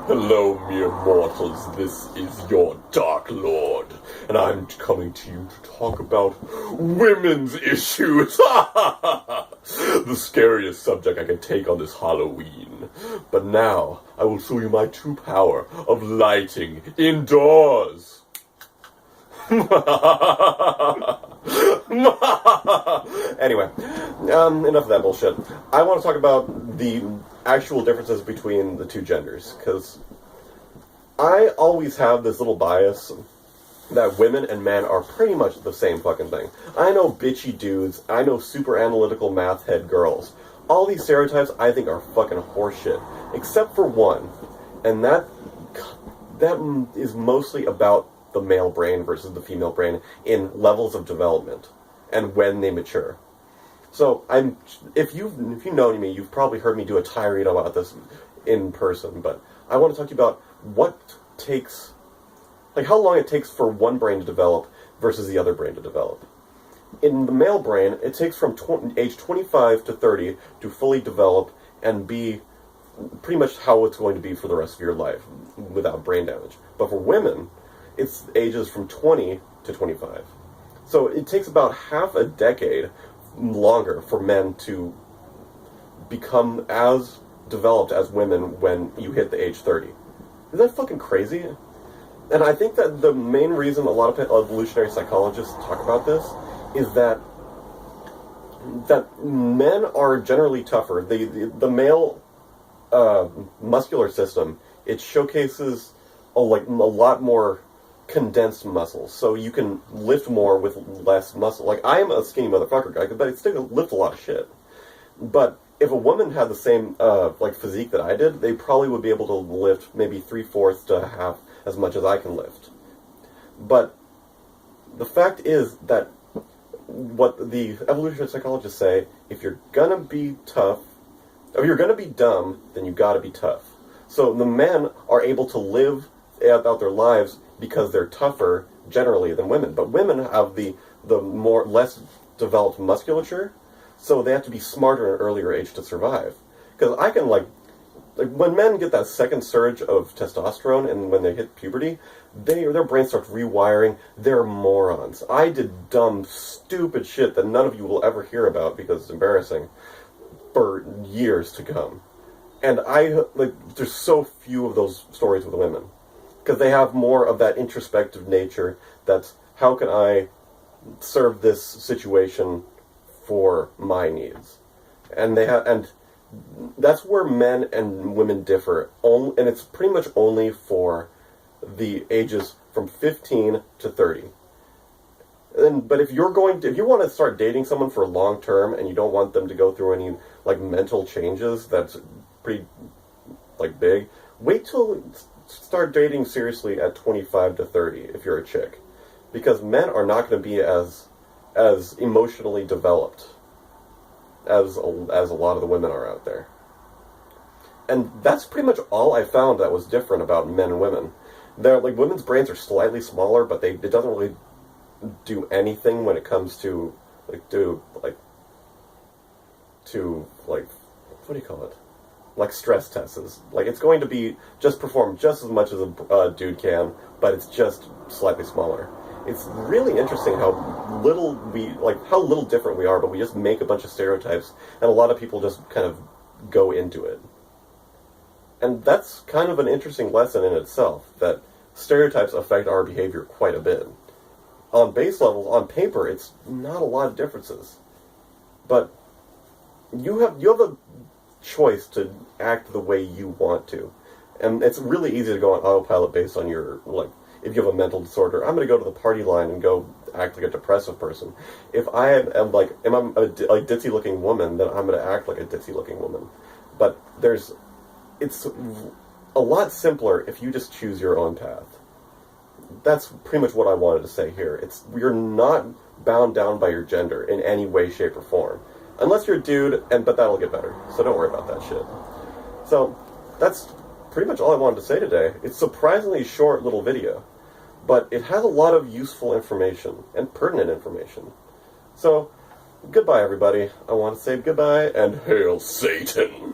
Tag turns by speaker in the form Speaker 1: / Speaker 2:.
Speaker 1: Hello, mere mortals, this is your Dark Lord, and I'm coming to you to talk about women's issues. The scariest subject I can take on this Halloween. But now, I will show you my true power of lighting indoors. Anyway, enough of that bullshit. I want to talk about the actual differences between the two genders, because I always have this little bias that women and men are pretty much the same fucking thing. I know bitchy dudes, I know super analytical math head girls. All these stereotypes I think are fucking horseshit, except for one, and that is mostly about the male brain versus the female brain in levels of development and when they mature. So if you know me, you've probably heard me do a tirade about this in person, but I want to talk to you about how long it takes for one brain to develop versus the other brain to develop. In the male brain, it takes from age 25 to 30 to fully develop and be pretty much how it's going to be for the rest of your life without brain damage. But for women, it's ages from 20 to 25. So it takes about half a decade longer for men to become as developed as women when you hit the age 30. Isn't that fucking crazy? And I think that the main reason a lot of evolutionary psychologists talk about this is that men are generally tougher. The male muscular system, it showcases a lot more condensed muscles, so you can lift more with less muscle. Like, I am a skinny motherfucker guy, but I still lift a lot of shit. But if a woman had the same physique that I did, they probably would be able to lift maybe 3/4 to half as much as I can lift. But the fact is that what the evolutionary psychologists say, if you're gonna be tough, if you're gonna be dumb, then you gotta be tough. So the men are able to live out their lives because they're tougher generally than women. But women have the less developed musculature, so they have to be smarter at an earlier age to survive. Because I can when men get that second surge of testosterone and when they hit puberty, their brain starts rewiring. They're morons. I did dumb, stupid shit that none of you will ever hear about because it's embarrassing for years to come. And there's so few of those stories with women. Because they have more of that introspective nature that's, how can I serve this situation for my needs? And that's where men and women differ. And it's pretty much only for the ages from 15 to 30. But if you want to start dating someone for long term and you don't want them to go through any mental changes that's pretty big, wait till start dating seriously at 25 to 30 if you're a chick. Because men are not going to be as emotionally developed as a lot of the women are out there. And that's pretty much all I found that was different about men and women. Women's brains are slightly smaller, but it doesn't really do anything when it comes to what do you call it? Stress tests. It's going to be perform just as much as a dude can, but it's just slightly smaller. It's really interesting how little different we are, but we just make a bunch of stereotypes, and a lot of people just kind of go into it. And that's kind of an interesting lesson in itself, that stereotypes affect our behavior quite a bit. On base levels, on paper, it's not a lot of differences. But you have a choice to act the way you want to. And it's really easy to go on autopilot based on your, if you have a mental disorder, I'm going to go to the party line and go act like a depressive person. If I am a ditzy-looking woman, then I'm going to act like a ditzy-looking woman. But it's a lot simpler if you just choose your own path. That's pretty much what I wanted to say here. You're not bound down by your gender in any way, shape, or form. Unless you're a dude, but that'll get better. So don't worry about that shit. So, that's pretty much all I wanted to say today. It's a surprisingly short little video, but it has a lot of useful information and pertinent information. So, goodbye everybody. I want to say goodbye and hail Satan.